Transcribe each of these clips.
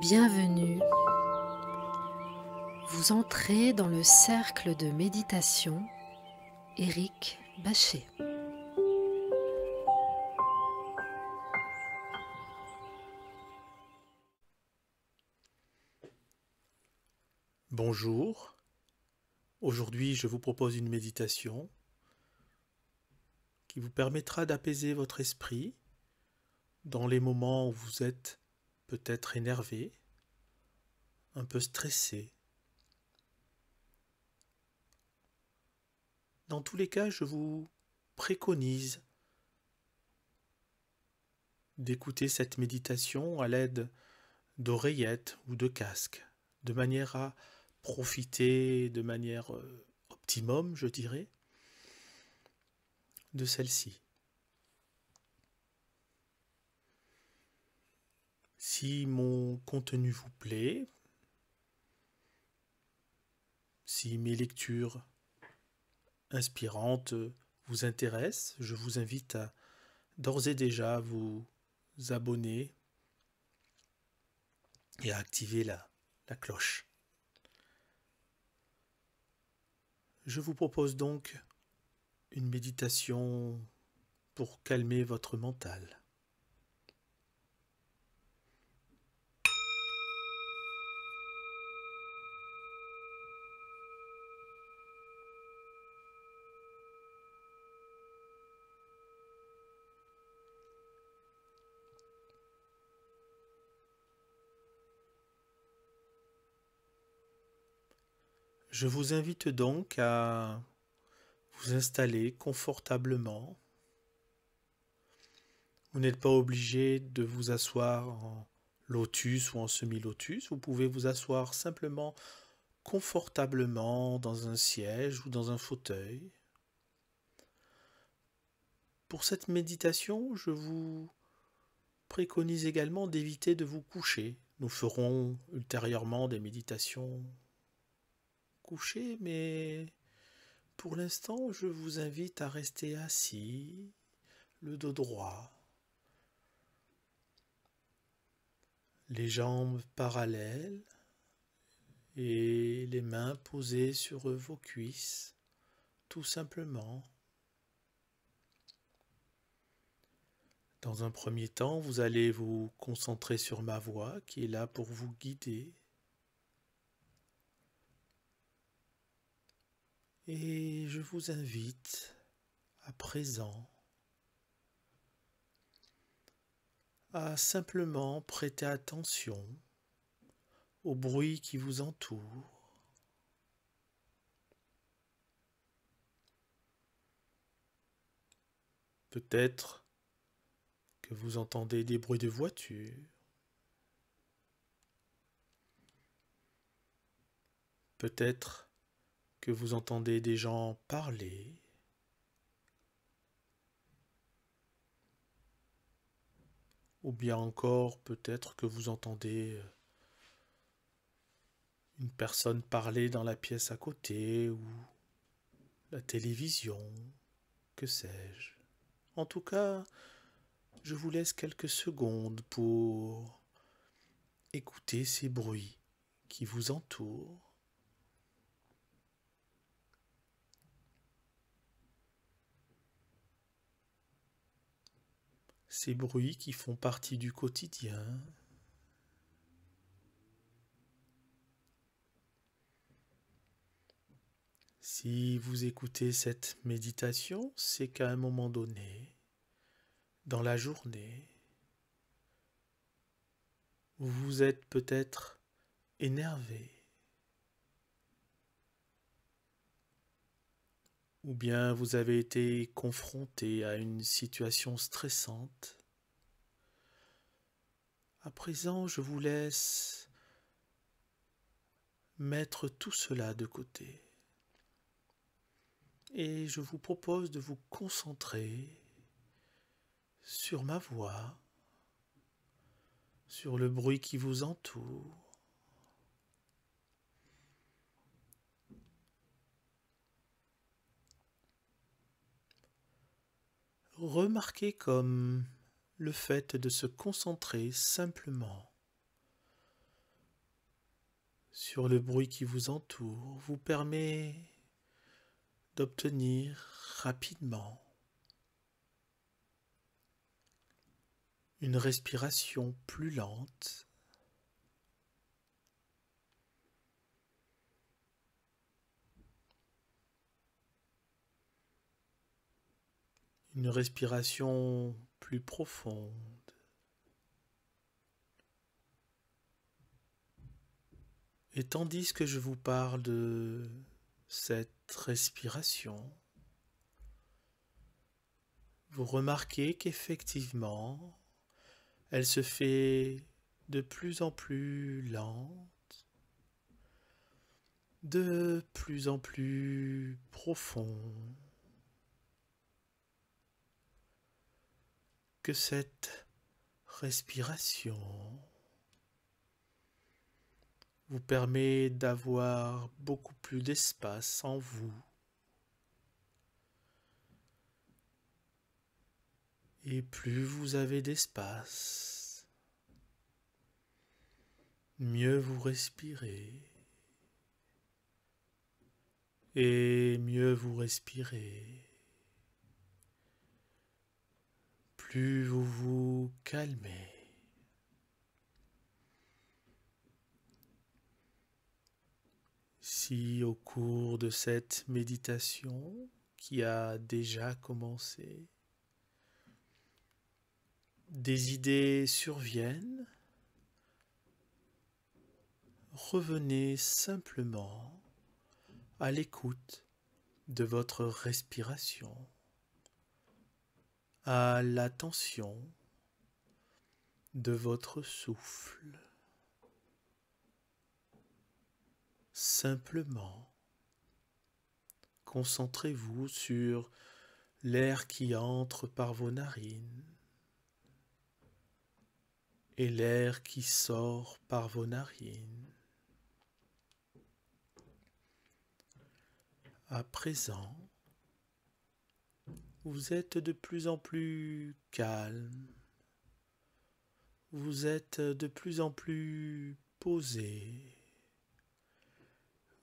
Bienvenue. Vous entrez dans le cercle de méditation Éric Bachet. Bonjour, aujourd'hui je vous propose une méditation qui vous permettra d'apaiser votre esprit dans les moments où vous êtes peut-être énervé, un peu stressé. Dans tous les cas, je vous préconise d'écouter cette méditation à l'aide d'oreillettes ou de casques, de manière à profiter de manière optimum, je dirais, de celle-ci. Si mon contenu vous plaît, si mes lectures inspirantes vous intéressent, je vous invite à d'ores et déjà vous abonner et à activer la cloche. Je vous propose donc une méditation pour calmer votre mental. Je vous invite donc à vous installer confortablement. Vous n'êtes pas obligé de vous asseoir en lotus ou en semi-lotus. Vous pouvez vous asseoir simplement confortablement dans un siège ou dans un fauteuil. Pour cette méditation, je vous préconise également d'éviter de vous coucher. Nous ferons ultérieurement des méditations couchées, mais pour l'instant, je vous invite à rester assis, le dos droit, les jambes parallèles et les mains posées sur vos cuisses, tout simplement. Dans un premier temps, vous allez vous concentrer sur ma voix qui est là pour vous guider. Et je vous invite à présent à simplement prêter attention au bruit qui vous entoure. Peut-être que vous entendez des bruits de voiture, peut-être que vous entendez des gens parler, ou bien encore peut-être que vous entendez une personne parler dans la pièce à côté, ou la télévision, que sais-je. En tout cas, je vous laisse quelques secondes pour écouter ces bruits qui vous entourent. Ces bruits qui font partie du quotidien. Si vous écoutez cette méditation, c'est qu'à un moment donné, dans la journée, vous vous êtes peut-être énervé, ou bien vous avez été confronté à une situation stressante. À présent, je vous laisse mettre tout cela de côté. Et je vous propose de vous concentrer sur ma voix, sur le bruit qui vous entoure. Remarquez comme le fait de se concentrer simplement sur le bruit qui vous entoure vous permet d'obtenir rapidement une respiration plus lente, une respiration plus profonde. Et tandis que je vous parle de cette respiration, vous remarquez qu'effectivement, elle se fait de plus en plus lente, de plus en plus profonde, que cette respiration vous permet d'avoir beaucoup plus d'espace en vous et plus vous avez d'espace, mieux vous respirez et mieux vous respirez, plus vous vous calmez. Si au cours de cette méditation qui a déjà commencé, des idées surviennent, revenez simplement à l'écoute de votre respiration, à l'attention de votre souffle. Simplement, concentrez-vous sur l'air qui entre par vos narines et l'air qui sort par vos narines. À présent, vous êtes de plus en plus calme, vous êtes de plus en plus posé.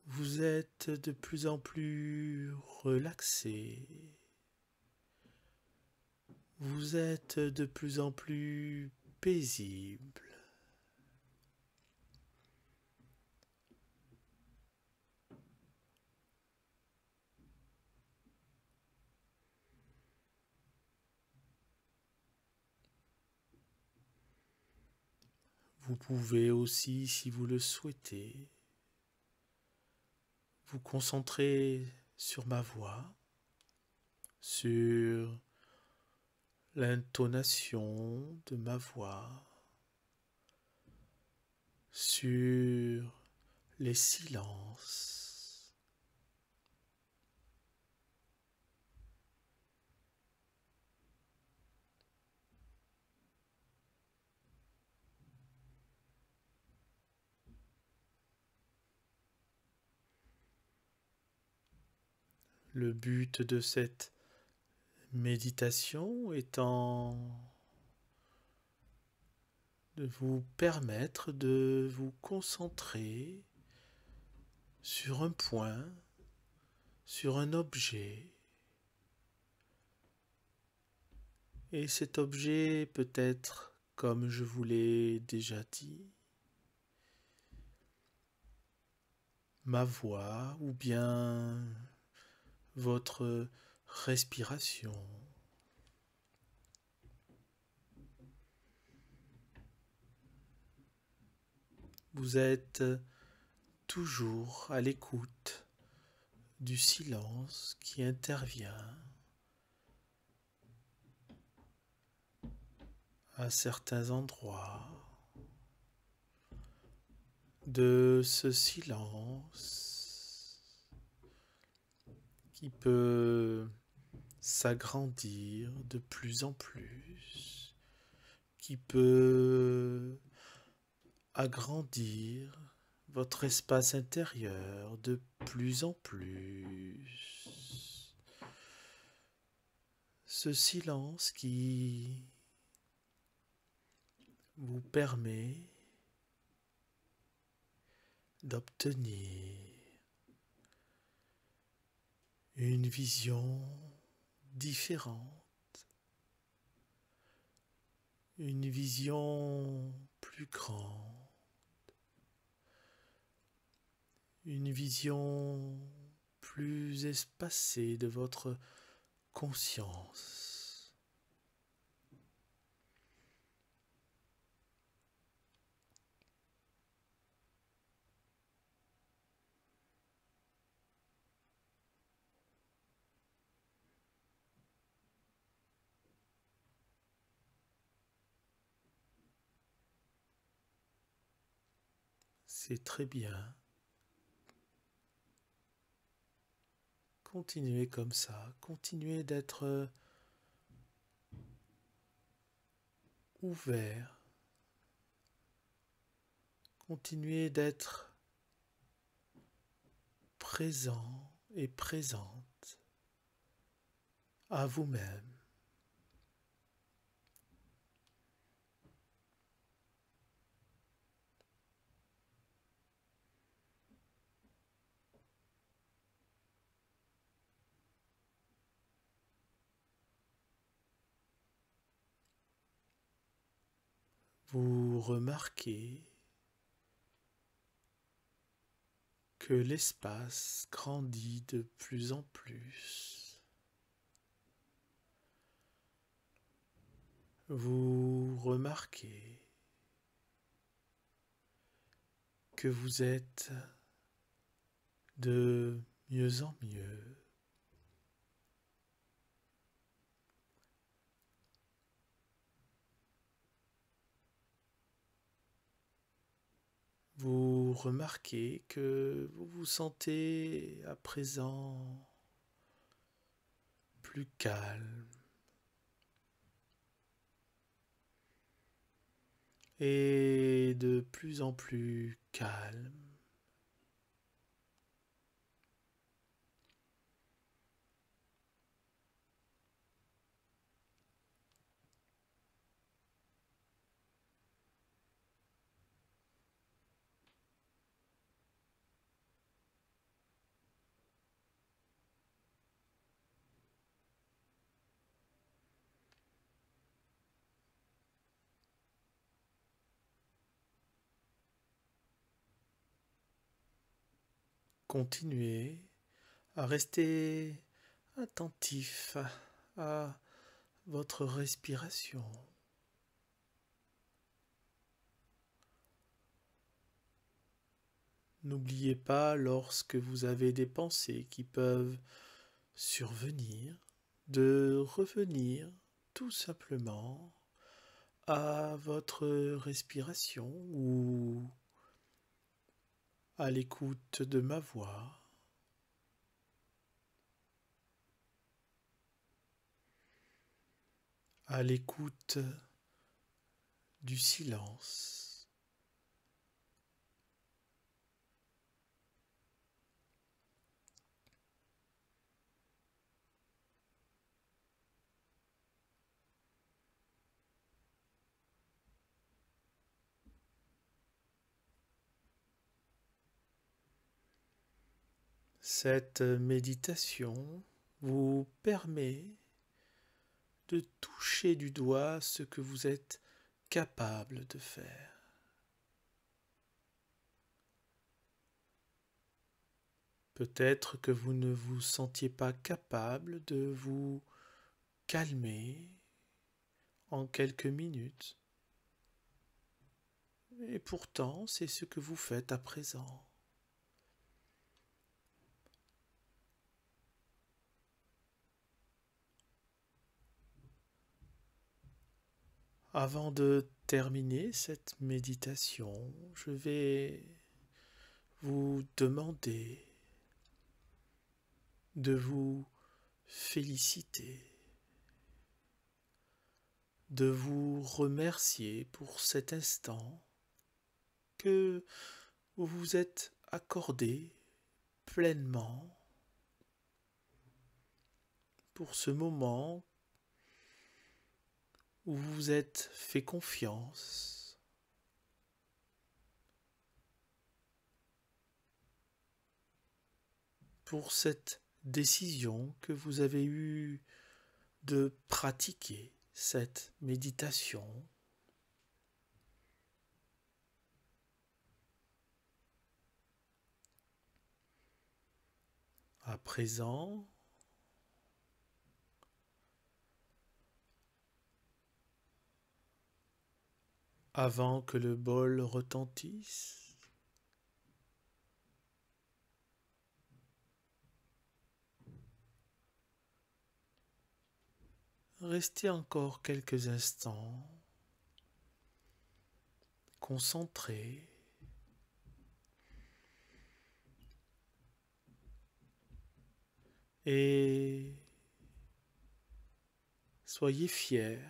Vous êtes de plus en plus relaxé. Vous êtes de plus en plus paisible. Vous pouvez aussi, si vous le souhaitez, vous concentrer sur ma voix, sur l'intonation de ma voix, sur les silences. Le but de cette méditation étant de vous permettre de vous concentrer sur un point, sur un objet. Et cet objet peut être, comme je vous l'ai déjà dit, ma voix ou bien votre respiration. Vous êtes toujours à l'écoute du silence qui intervient à certains endroits, de ce silence qui peut s'agrandir de plus en plus, qui peut agrandir votre espace intérieur de plus en plus. Ce silence qui vous permet d'obtenir une vision différente, une vision plus grande, une vision plus espacée de votre conscience. C'est très bien. Continuez comme ça, continuez d'être ouvert, continuez d'être présent et présente à vous-même. Vous remarquez que l'espace grandit de plus en plus. Vous remarquez que vous êtes de mieux en mieux. Vous remarquez que vous vous sentez à présent plus calme et de plus en plus calme. Continuez à rester attentif à votre respiration. N'oubliez pas, lorsque vous avez des pensées qui peuvent survenir, de revenir tout simplement à votre respiration ou à l'écoute de ma voix. À l'écoute du silence. Cette méditation vous permet de toucher du doigt ce que vous êtes capable de faire. Peut-être que vous ne vous sentiez pas capable de vous calmer en quelques minutes. Et pourtant, c'est ce que vous faites à présent. Avant de terminer cette méditation, je vais vous demander de vous féliciter, de vous remercier pour cet instant que vous vous êtes accordé pleinement, pour ce moment où vous vous êtes fait confiance, pour cette décision que vous avez eue de pratiquer cette méditation. À présent, avant que le bol retentisse, restez encore quelques instants concentrés et soyez fiers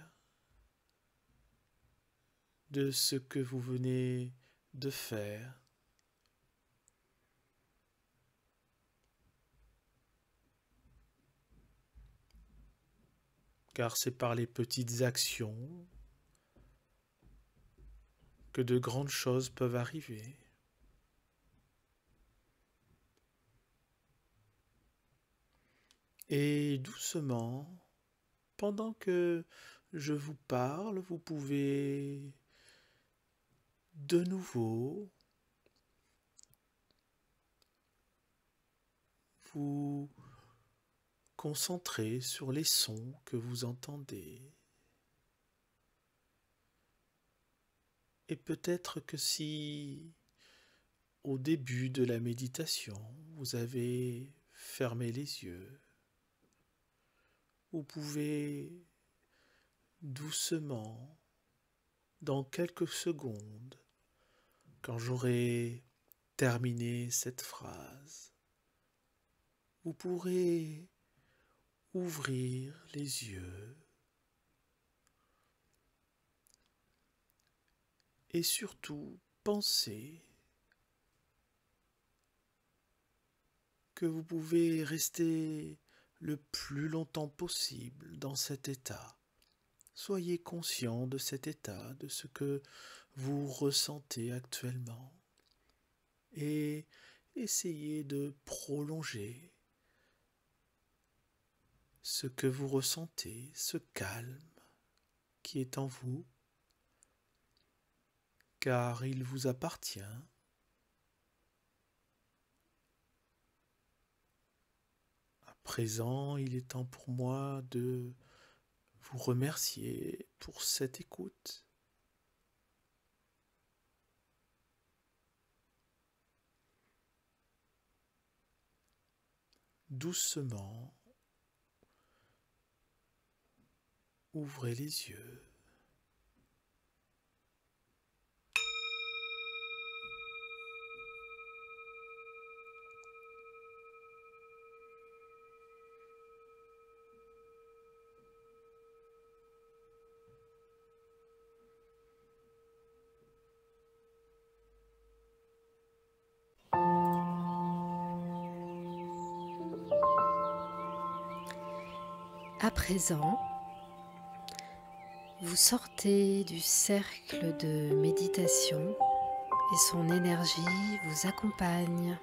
de ce que vous venez de faire. Car c'est par les petites actions que de grandes choses peuvent arriver. Et doucement, pendant que je vous parle, vous pouvez de nouveau vous concentrer sur les sons que vous entendez. Et peut-être que si, au début de la méditation, vous avez fermé les yeux, vous pouvez doucement, dans quelques secondes, quand j'aurai terminé cette phrase, vous pourrez ouvrir les yeux et surtout penser que vous pouvez rester le plus longtemps possible dans cet état. Soyez conscient de cet état, de ce que vous ressentez actuellement et essayez de prolonger ce que vous ressentez, ce calme qui est en vous, car il vous appartient. À présent, il est temps pour moi de vous remercier pour cette écoute. Doucement, ouvrez les yeux. À présent, vous sortez du cercle de méditation et son énergie vous accompagne.